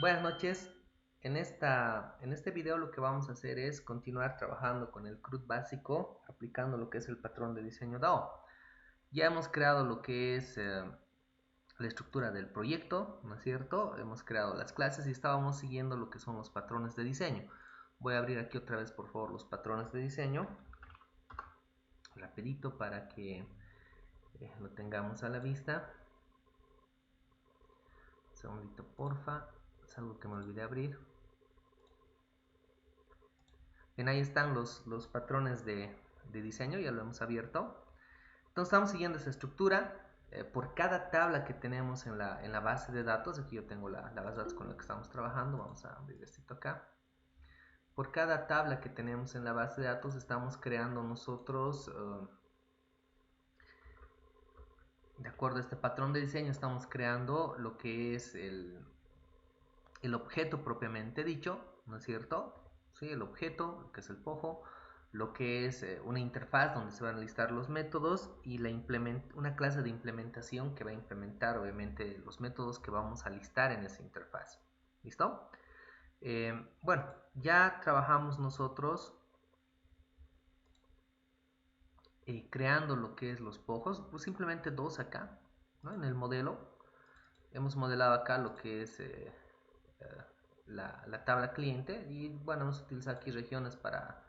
Buenas noches. En este video lo que vamos a hacer es continuar trabajando con el CRUD básico, aplicando lo que es el patrón de diseño DAO. Ya hemos creado lo que es la estructura del proyecto, ¿no es cierto? Hemos creado las clases y estábamos siguiendo lo que son los patrones de diseño. Voy a abrir aquí otra vez, por favor, los patrones de diseño, rapidito para que lo tengamos a la vista. Un segundito, porfa. Es algo que me olvidé abrir. Bien, ahí están los patrones de diseño, ya lo hemos abierto. Entonces estamos siguiendo esa estructura. Por cada tabla que tenemos en la base de datos, aquí yo tengo la base de datos con la que estamos trabajando, vamos a abrir esto acá. Por cada tabla que tenemos en la base de datos estamos creando nosotros, de acuerdo a este patrón de diseño, estamos creando lo que es el objeto propiamente dicho, ¿no es cierto? ¿Sí? El objeto, que es el pojo, lo que es una interfaz donde se van a listar los métodos y una clase de implementación que va a implementar obviamente los métodos que vamos a listar en esa interfaz. ¿Listo? Bueno, ya trabajamos nosotros creando lo que es los pojos, pues simplemente dos acá, ¿no? En el modelo. Hemos modelado acá lo que es eh, la tabla cliente y bueno, vamos a utilizar aquí regiones para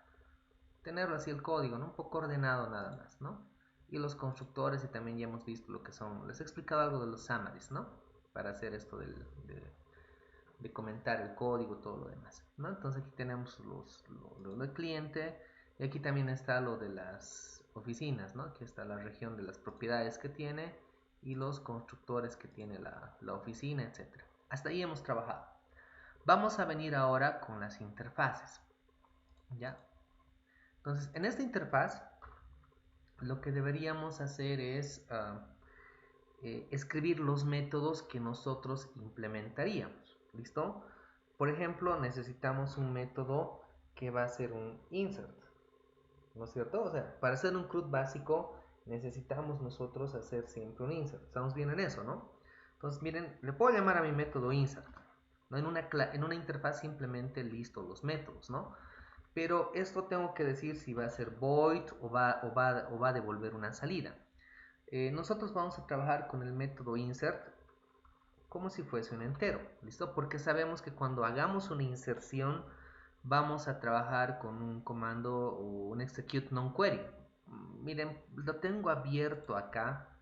tenerlo así el código, ¿no? Un poco ordenado nada más, ¿no? Y los constructores y también ya hemos visto lo que son, les he explicado algo de los summaries, ¿no? Para hacer esto de comentar el código, todo lo demás, ¿no? Entonces aquí tenemos lo del cliente y aquí también está lo de las oficinas, ¿no? Aquí está la región de las propiedades que tiene y los constructores que tiene la oficina, etcétera. Hasta ahí hemos trabajado. Vamos a venir ahora con las interfaces, ¿ya? Entonces, en esta interfaz, lo que deberíamos hacer es escribir los métodos que nosotros implementaríamos. ¿Listo? Por ejemplo, necesitamos un método que va a ser un insert. ¿No es cierto? O sea, para hacer un CRUD básico necesitamos nosotros hacer siempre un insert. Estamos bien en eso, ¿no? Entonces, miren, le puedo llamar a mi método insert. ¿No? En una interfaz simplemente listo los métodos, ¿no? Pero esto tengo que decir si va a ser void o va a devolver una salida. Nosotros vamos a trabajar con el método insert como si fuese un entero, ¿listo? Porque sabemos que cuando hagamos una inserción vamos a trabajar con un comando o un execute non-query. Miren, lo tengo abierto acá,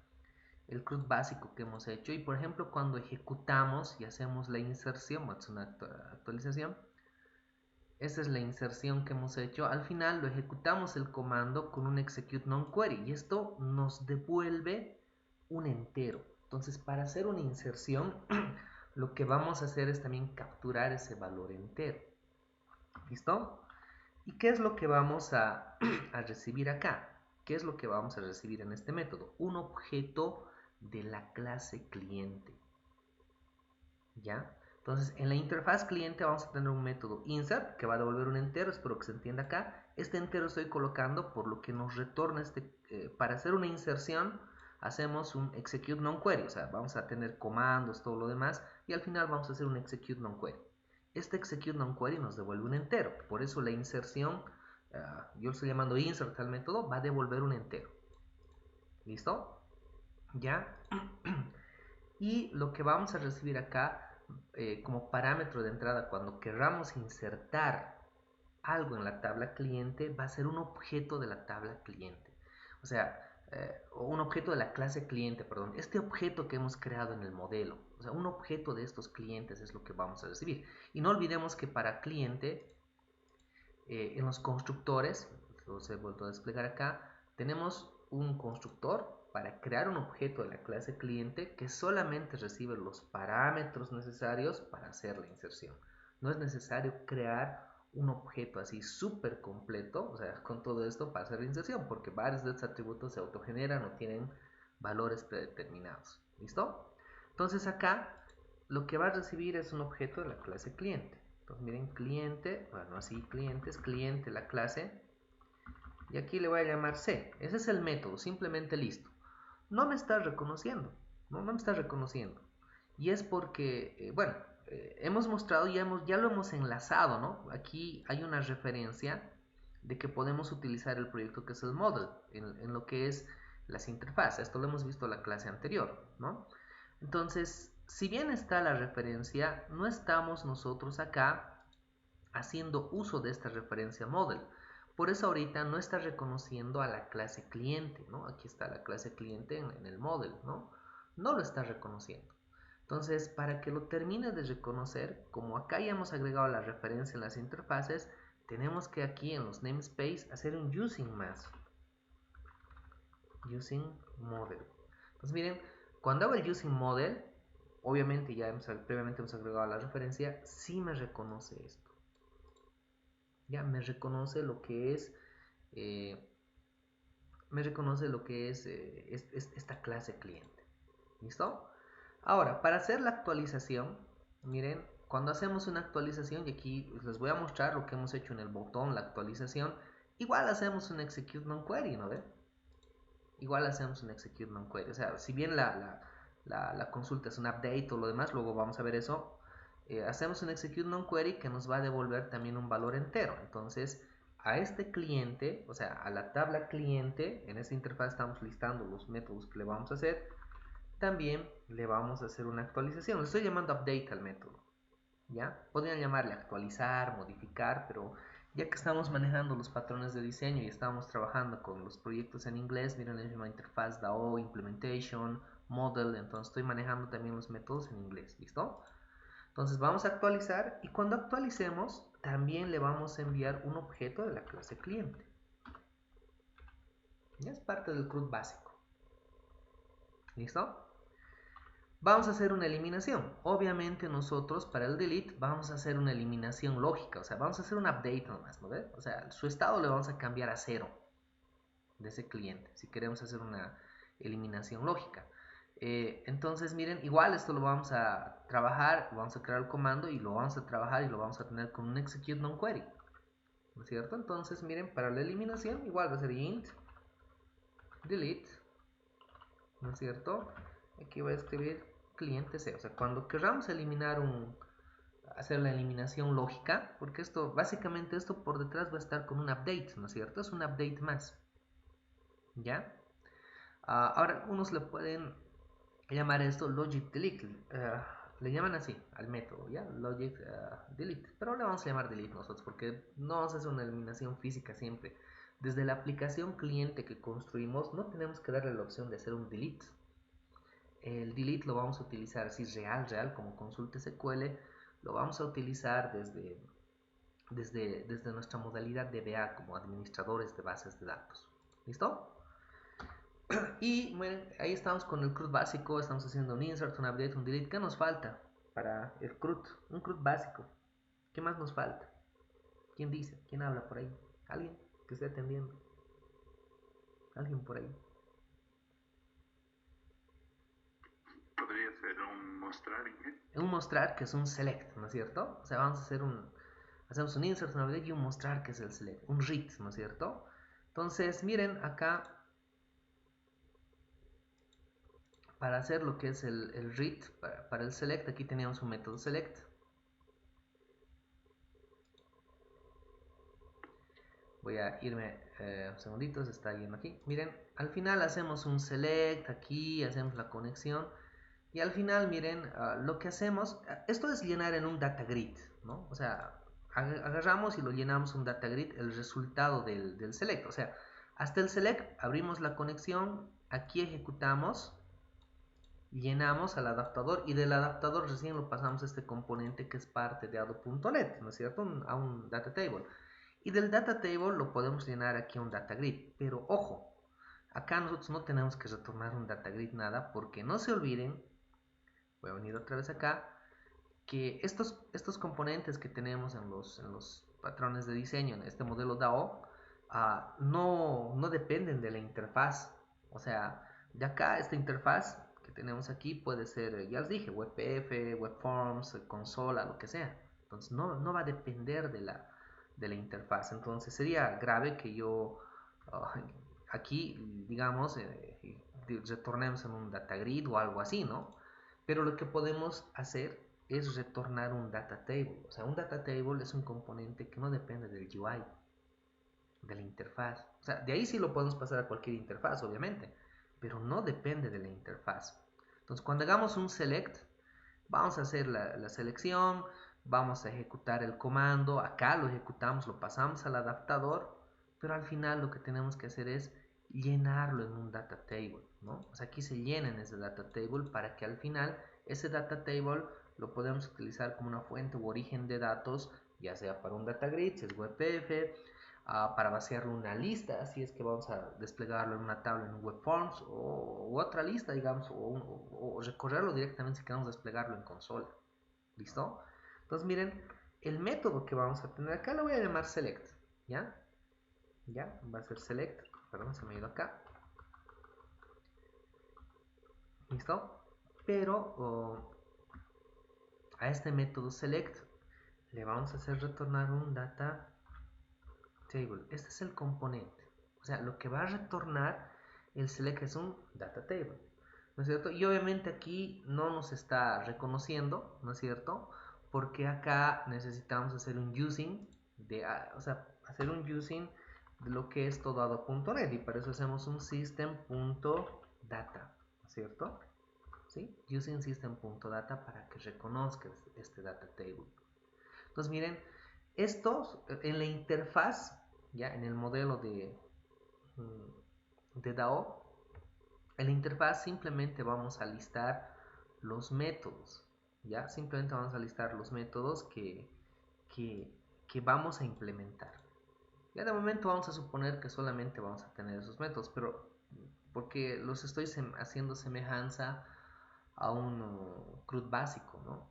el CRUD básico que hemos hecho y por ejemplo cuando ejecutamos y hacemos la inserción, es una actualización, esta es la inserción que hemos hecho. Al final lo ejecutamos el comando con un execute non-query y esto nos devuelve un entero. Entonces, para hacer una inserción, lo que vamos a hacer es también capturar ese valor entero. ¿Listo? ¿Y qué es lo que vamos a recibir acá? ¿Qué es lo que vamos a recibir en este método? Un objeto de la clase cliente. ¿Ya? Entonces, en la interfaz cliente vamos a tener un método insert que va a devolver un entero, espero que se entienda acá. Este entero estoy colocando por lo que nos retorna para hacer una inserción hacemos un execute non-query, o sea, vamos a tener comandos, todo lo demás, y al final vamos a hacer un execute non-query. Este execute non-query nos devuelve un entero, por eso la inserción, yo lo estoy llamando insert al método, va a devolver un entero. ¿Listo? ¿Ya? Y lo que vamos a recibir acá como parámetro de entrada cuando querramos insertar algo en la tabla cliente va a ser un objeto de la tabla cliente. O sea, un objeto de la clase cliente, perdón. Este objeto que hemos creado en el modelo. O sea, un objeto de estos clientes es lo que vamos a recibir. Y no olvidemos que para cliente, en los constructores, los he vuelto a desplegar acá, tenemos un constructor para crear un objeto de la clase cliente que solamente recibe los parámetros necesarios para hacer la inserción. No es necesario crear un objeto así súper completo, o sea, con todo esto para hacer la inserción, porque varios de estos atributos se autogeneran o tienen valores predeterminados. ¿Listo? Entonces acá lo que va a recibir es un objeto de la clase cliente. Entonces miren, cliente, bueno, así clientes, cliente, la clase, y aquí le voy a llamar C. Ese es el método, simplemente listo. No me está reconociendo, no me está reconociendo. Y es porque, bueno, hemos mostrado, ya lo hemos enlazado, ¿no? Aquí hay una referencia de que podemos utilizar el proyecto que es el model en lo que es las interfaces. Esto lo hemos visto en la clase anterior, ¿no? Entonces, si bien está la referencia, no estamos nosotros acá haciendo uso de esta referencia model. Por eso ahorita no está reconociendo a la clase cliente, ¿no? Aquí está la clase cliente en el model, ¿no? No lo está reconociendo. Entonces, para que lo termine de reconocer, como acá ya hemos agregado la referencia en las interfaces, tenemos que aquí en los namespace hacer un using más. Using model. Entonces miren, cuando hago el using model, obviamente ya previamente hemos agregado la referencia, sí me reconoce esto. Ya me reconoce lo que es esta clase cliente. ¿Listo? Ahora, para hacer la actualización, miren, cuando hacemos una actualización, y aquí les voy a mostrar lo que hemos hecho en el botón, la actualización, igual hacemos un execute non-query, ¿no ve? Igual hacemos un execute non-query. O sea, si bien la consulta es un update o lo demás, luego vamos a ver eso, hacemos un execute non-query que nos va a devolver también un valor entero. Entonces, a este cliente, o sea, a la tabla cliente, en esta interfaz estamos listando los métodos que le vamos a hacer. También le vamos a hacer una actualización. Le estoy llamando update al método. ¿Ya? Podrían llamarle actualizar, modificar, pero ya que estamos manejando los patrones de diseño y estamos trabajando con los proyectos en inglés, miren la misma interfaz DAO, implementation, model, entonces estoy manejando también los métodos en inglés, ¿listo? Entonces vamos a actualizar y cuando actualicemos también le vamos a enviar un objeto de la clase cliente. Ya es parte del CRUD básico. ¿Listo? Vamos a hacer una eliminación. Obviamente nosotros para el delete vamos a hacer una eliminación lógica. O sea, vamos a hacer un update nomás, ¿no ves? O sea, su estado le vamos a cambiar a 0 de ese cliente. Si queremos hacer una eliminación lógica. Entonces, miren, igual esto lo vamos a trabajar. Vamos a crear el comando y lo vamos a trabajar y lo vamos a tener con un execute non-query. ¿No es cierto? Entonces, miren, para la eliminación igual va a ser int delete. ¿No es cierto? Aquí voy a escribir cliente C. O sea, cuando queramos eliminar hacer la eliminación lógica, porque esto, básicamente esto por detrás va a estar con un update, ¿no es cierto? Es un update más. ¿Ya? Ahora, algunos le pueden llamar esto logic delete. Le llaman así al método, ¿ya? Logic delete. Pero le vamos a llamar delete nosotros, porque no vamos a hacer una eliminación física siempre. Desde la aplicación cliente que construimos, no tenemos que darle la opción de hacer un delete. El delete lo vamos a utilizar así real, como consulta SQL, lo vamos a utilizar desde nuestra modalidad de DBA como administradores de bases de datos. ¿Listo? Y bueno, ahí estamos con el CRUD básico, estamos haciendo un insert, un update, un delete. ¿Qué nos falta para el CRUD? Un CRUD básico. ¿Qué más nos falta? ¿Quién dice? ¿Quién habla por ahí? ¿Alguien que esté atendiendo? ¿Alguien por ahí? Podría ser un mostrar, ¿eh? Un mostrar que es un select, ¿no es cierto? O sea, vamos a hacer hacemos un insert, un update y un mostrar que es el select, un read, ¿no es cierto? Entonces, miren acá, para hacer lo que es el read, para el select, aquí teníamos un método select. Voy a irme un segundito, se está yendo aquí. Miren, al final hacemos un select, aquí hacemos la conexión. Y al final, miren, lo que hacemos, esto es llenar en un data grid, ¿no? O sea, agarramos y lo llenamos un data grid, el resultado del select. O sea, hasta el select abrimos la conexión, aquí ejecutamos, llenamos al adaptador y del adaptador recién lo pasamos a este componente que es parte de ado.let, ¿no es cierto? A un data table. Y del data table lo podemos llenar aquí a un data grid. Pero ojo, acá nosotros no tenemos que retornar un data grid nada porque no se olviden, voy a venir otra vez acá, que estos componentes que tenemos en los patrones de diseño, en este modelo DAO, no dependen de la interfaz. O sea, de acá esta interfaz que tenemos aquí puede ser, ya les dije, WebPF, WebForms, consola, lo que sea. Entonces no va a depender de la interfaz. Entonces sería grave que yo aquí, digamos, retornemos en un data grid o algo así, ¿no? Pero lo que podemos hacer es retornar un data table. O sea, un data table es un componente que no depende del UI, de la interfaz. O sea, de ahí sí lo podemos pasar a cualquier interfaz, obviamente, pero no depende de la interfaz. Entonces, cuando hagamos un select, vamos a hacer la selección, vamos a ejecutar el comando, acá lo ejecutamos, lo pasamos al adaptador, pero al final lo que tenemos que hacer es llenarlo en un data table, ¿no? O sea, aquí se llena en ese data table para que al final ese data table lo podemos utilizar como una fuente u origen de datos, ya sea para un data grid, si es WebPF, para vaciarlo una lista, si es que vamos a desplegarlo en una tabla en un web forms u otra lista, digamos, o recorrerlo directamente si queremos desplegarlo en consola. ¿Listo? Entonces miren, el método que vamos a tener acá lo voy a llamar select, ¿ya? ¿Ya? Va a ser select, perdón, se me ha ido acá. ¿Listo? Pero a este método select le vamos a hacer retornar un data table. Este es el componente. O sea, lo que va a retornar el select es un data table. ¿No es cierto? Y obviamente aquí no nos está reconociendo, ¿no es cierto? Porque acá necesitamos hacer un using o sea, hacer un using de lo que es todado.net y para eso hacemos un system.data, ¿no es cierto? ¿Sí? Using system.data para que reconozca este data table. Entonces miren, estos en la interfaz, ya en el modelo de DAO, en la interfaz simplemente vamos a listar los métodos, ya simplemente vamos a listar los métodos que, que vamos a implementar. Ya de momento vamos a suponer que solamente vamos a tener esos métodos, pero porque los estoy haciendo semejanza a un CRUD básico, ¿no?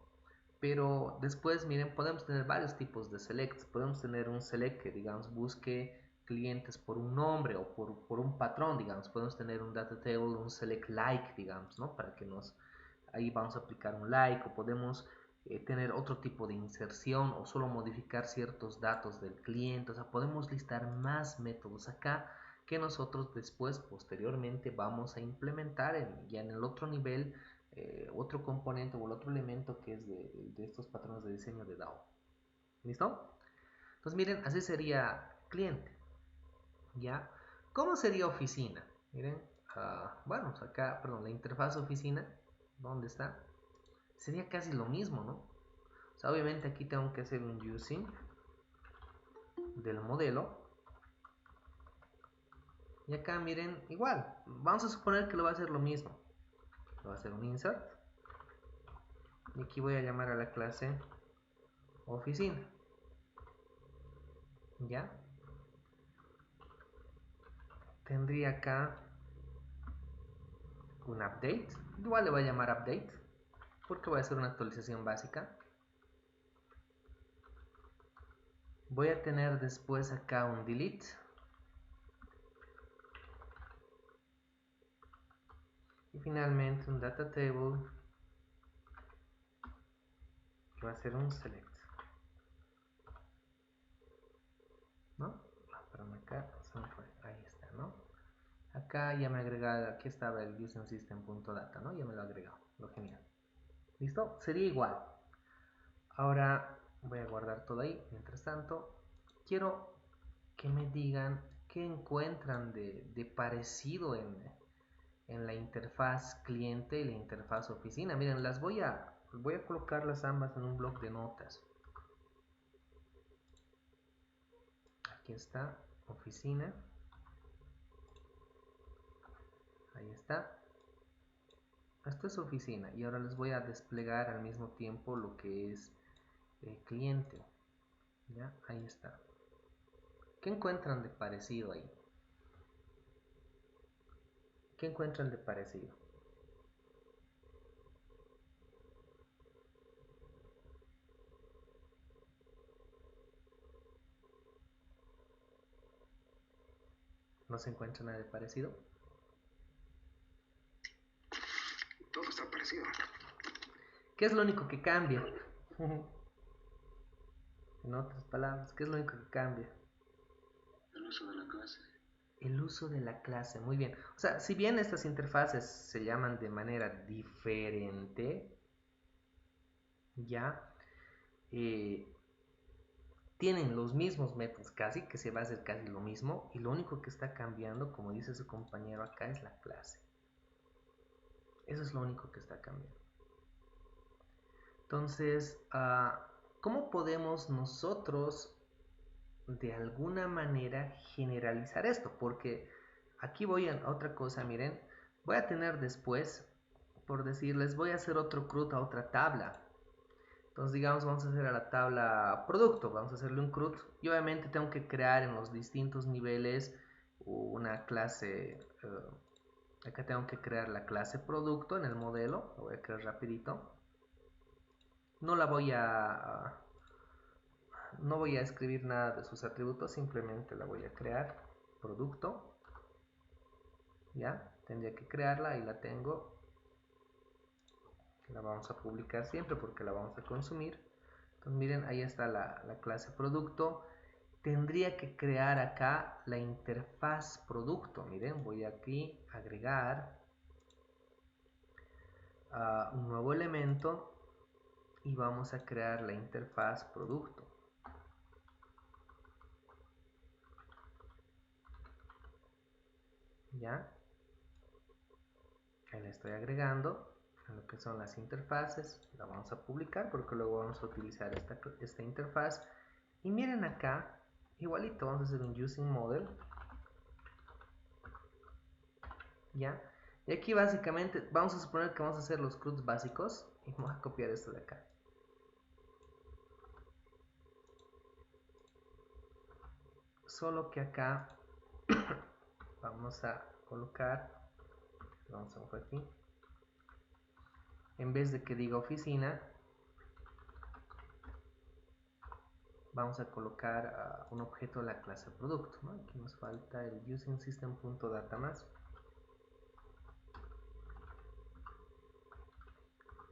Pero después, miren, podemos tener varios tipos de selects. Podemos tener un select que, digamos, busque clientes por un nombre o por un patrón, digamos. Podemos tener un data table, un select like, digamos, ¿no? Para que ahí vamos a aplicar un like o podemos tener otro tipo de inserción o solo modificar ciertos datos del cliente. O sea, podemos listar más métodos acá que nosotros después, posteriormente, vamos a implementar ya en el otro nivel, otro componente o el otro elemento que es de estos patrones de diseño de DAO. ¿Listo? Entonces miren, así sería cliente. ¿Ya? ¿Cómo sería oficina? Miren, bueno, acá, perdón, la interfaz oficina, ¿dónde está? Sería casi lo mismo, ¿no? O sea, obviamente aquí tengo que hacer un using del modelo. Y acá miren, igual, vamos a suponer que lo va a hacer lo mismo. Lo va a hacer un insert. Y aquí voy a llamar a la clase oficina. ¿Ya? Tendría acá un update. Igual le voy a llamar update. Porque voy a hacer una actualización básica. Voy a tener después acá un delete. Y finalmente un data table. Que va a ser un select. ¿No? Perdón, acá se me fue. Ahí está, ¿no? Acá ya me agregaba, aquí estaba el usingSystem.data, ¿no? Ya me lo ha agregado, lo genial. ¿Listo? Sería igual. Ahora voy a guardar todo ahí. Mientras tanto, quiero que me digan qué encuentran de parecido en la interfaz cliente y la interfaz oficina. Miren, voy a colocarlas ambas en un bloc de notas. Aquí está, oficina. Ahí está. Esto es oficina y ahora les voy a desplegar al mismo tiempo lo que es cliente. ¿Ya? Ahí está. ¿Qué encuentran de parecido ahí? ¿Qué encuentran de parecido? ¿No se encuentra nada de parecido? Todo está parecido. ¿Qué es lo único que cambia? En otras palabras, ¿qué es lo único que cambia? El uso de la clase. El uso de la clase, muy bien. O sea, si bien estas interfaces se llaman de manera diferente, ya tienen los mismos métodos casi, que se va a hacer casi lo mismo, y lo único que está cambiando, como dice su compañero acá, es la clase. Eso es lo único que está cambiando. Entonces, ¿cómo podemos nosotros de alguna manera generalizar esto? Porque aquí voy a otra cosa, miren, voy a tener después, por decirles, voy a hacer otro CRUD a otra tabla. Entonces, digamos, vamos a hacer a la tabla producto, vamos a hacerle un CRUD y obviamente tengo que crear en los distintos niveles una clase. Acá tengo que crear la clase producto en el modelo, lo voy a crear rapidito. No la voy a no voy a escribir nada de sus atributos, simplemente la voy a crear producto. Ya, tendría que crearla y la tengo. La vamos a publicar siempre porque la vamos a consumir. Entonces miren, ahí está la clase producto. Tendría que crear acá la interfaz producto. Miren, voy aquí a agregar un nuevo elemento y vamos a crear la interfaz producto. Ya, ahí le estoy agregando a lo que son las interfaces. La vamos a publicar porque luego vamos a utilizar esta interfaz. Y miren acá, igualito vamos a hacer un using model. Ya, y aquí básicamente vamos a suponer que vamos a hacer los CRUDs básicos y vamos a copiar esto de acá. Solo que acá vamos a colocar, vamos a ver aquí, en vez de que diga oficina, vamos a colocar un objeto de la clase producto, ¿no? Aquí nos falta el using system.data más.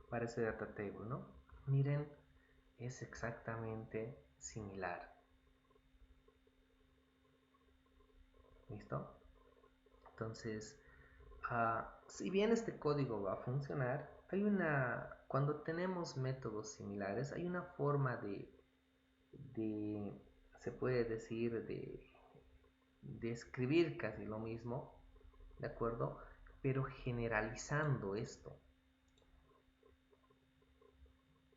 Parece data table, ¿no? Miren, es exactamente similar. ¿Listo? Entonces, si bien este código va a funcionar, cuando tenemos métodos similares, hay una forma se puede decir, de escribir casi lo mismo, ¿de acuerdo? Pero generalizando esto,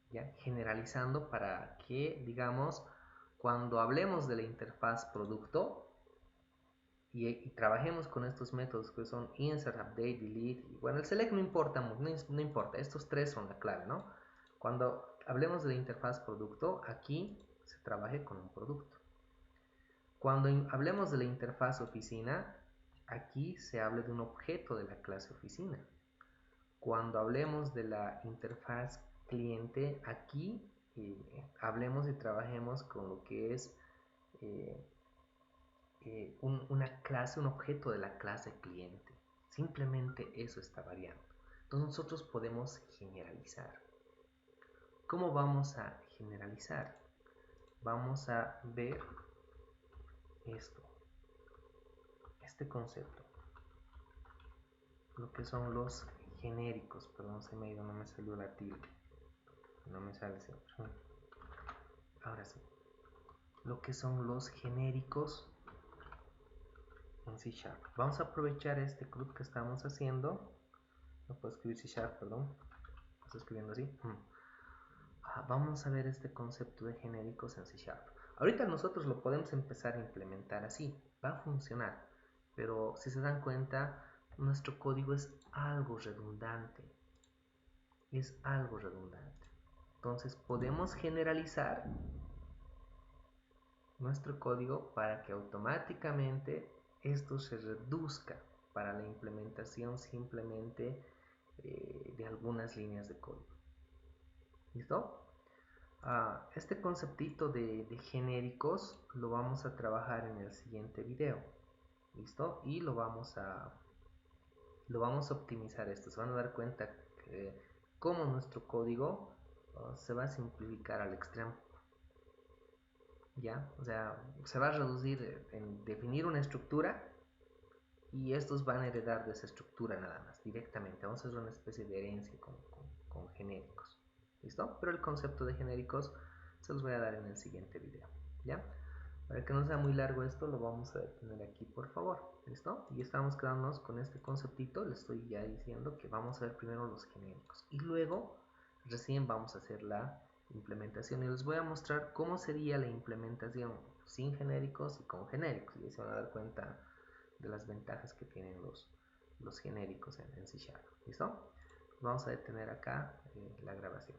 ¿ya? Generalizando para que, digamos, cuando hablemos de la interfaz producto, y trabajemos con estos métodos que son insert, update, delete, y bueno, el select no importa, no importa, estos tres son la clave, ¿no? Cuando hablemos de la interfaz producto, aquí se trabaje con un producto. Cuando hablemos de la interfaz oficina, aquí se hable de un objeto de la clase oficina. Cuando hablemos de la interfaz cliente, aquí hablemos y trabajemos con lo que es una clase, un objeto de la clase cliente. Simplemente eso está variando. Entonces nosotros podemos generalizar. ¿Cómo vamos a generalizar? Vamos a ver este concepto. Lo que son los genéricos. Perdón, se me ha ido, no me salió la tilde. No me sale siempre. Ahora sí. Lo que son los genéricos en C#. Vamos a aprovechar este CRUD que estamos haciendo. No puedo escribir C#, perdón. Estoy escribiendo así. Vamos a ver este concepto de genéricos en C#. Ahorita nosotros lo podemos empezar a implementar así. Va a funcionar. Pero si se dan cuenta, nuestro código es algo redundante. Es algo redundante. Entonces podemos generalizar nuestro código para que automáticamente esto se reduzca para la implementación simplemente de algunas líneas de código. ¿Listo? Este conceptito de genéricos lo vamos a trabajar en el siguiente video. ¿Listo? Y lo vamos a optimizar esto. Se van a dar cuenta que cómo nuestro código se va a simplificar al extremo. ¿Ya? O sea, se va a reducir en definir una estructura y estos van a heredar de esa estructura nada más, directamente. Vamos a hacer una especie de herencia con genéricos. ¿listo? Pero el concepto de genéricos se los voy a dar en el siguiente video, ¿ya? Para que no sea muy largo esto, lo vamos a detener aquí, por favor, ¿listo? Y estamos quedándonos con este conceptito. Les estoy ya diciendo que vamos a ver primero los genéricos y luego recién vamos a hacer la implementación, y les voy a mostrar cómo sería la implementación sin genéricos y con genéricos, y ahí se van a dar cuenta de las ventajas que tienen los genéricos en C#. ¿Listo? Vamos a detener acá la grabación.